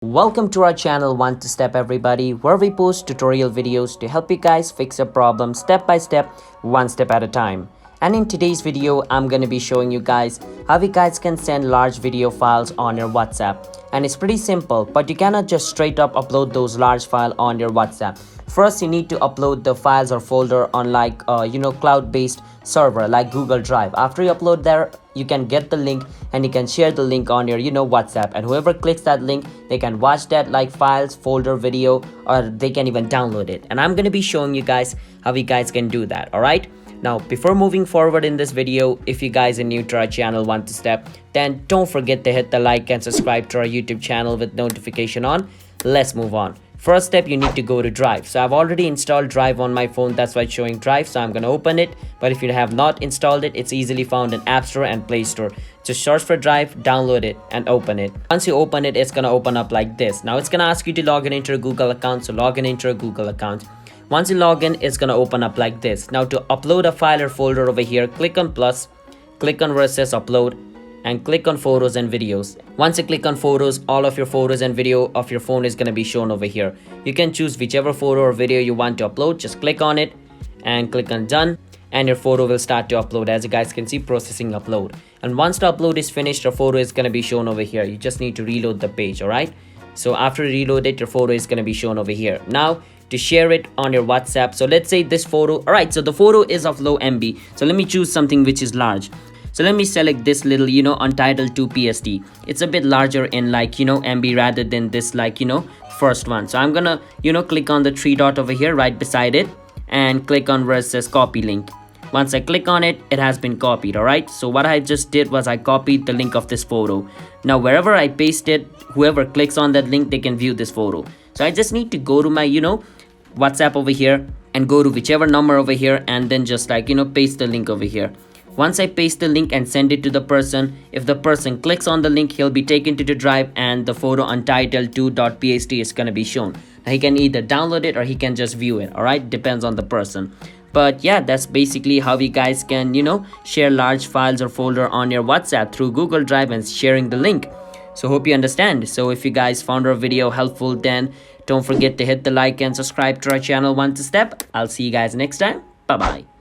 Welcome to our channel One to Step everybody, where we post tutorial videos to help you guys fix a problem step by step, one step at a time. And in today's video, I'm going to be showing you guys how you guys can send large video files on your WhatsApp. And it's pretty simple, but you cannot just straight up upload those large files on your WhatsApp. First, you need to upload the files or folder on cloud-based server like Google Drive. After you upload there, you can get the link and you can share the link on your WhatsApp, and whoever clicks that link, they can watch that like files, folder, video, or they can even download it. And I'm going to be showing you guys how you guys can do that. All right, now before moving forward in this video, if you guys are new to our channel One to Step, then don't forget to hit the like and subscribe to our YouTube channel with notification on. Let's move on. First step, you need to go to Drive. So I've already installed Drive on my phone, that's why it's showing Drive, so I'm going to open it. But if you have not installed it, it's easily found in App Store and Play Store. Just search for Drive, download it, and open it. Once you open it, it's going to open up like this. Now it's going to ask you to log in into a Google account, so log in into a Google account. Once you log in, it's going to open up like this. Now to upload a file or folder over here, click on plus, click on where it says upload, and click on photos and videos. Once you click on photos, all of your photos and video of your phone is going to be shown over here. You can choose whichever photo or video you want to upload. Just click on it and click on done, and your photo will start to upload. As you guys can see, processing upload. And once the upload is finished, your photo is going to be shown over here. You just need to reload the page. All right, so after you reload it, your photo is going to be shown over here. Now to share it on your WhatsApp, so let's say this photo, all right, so the photo is of low MB, so let me choose something which is large. So let me select this little untitled 2PST. It's a bit larger in MB rather than this first one. So I'm gonna click on the three dot over here right beside it and click on where it says copy link. Once I click on it, it has been copied. All right, so what I just did was I copied the link of this photo. Now wherever I paste it, whoever clicks on that link, they can view this photo. So I just need to go to my WhatsApp over here and go to whichever number over here, and then just paste the link over here. Once I paste the link and send it to the person, if the person clicks on the link, he'll be taken to the Drive, and the photo untitled 2.pst is going to be shown. Now he can either download it or he can just view it. All right, depends on the person. But yeah, that's basically how you guys can share large files or folder on your WhatsApp through Google Drive and sharing the link. So hope you understand. So if you guys found our video helpful, then don't forget to hit the like and subscribe to our channel One to Step. I'll see you guys next time. Bye bye.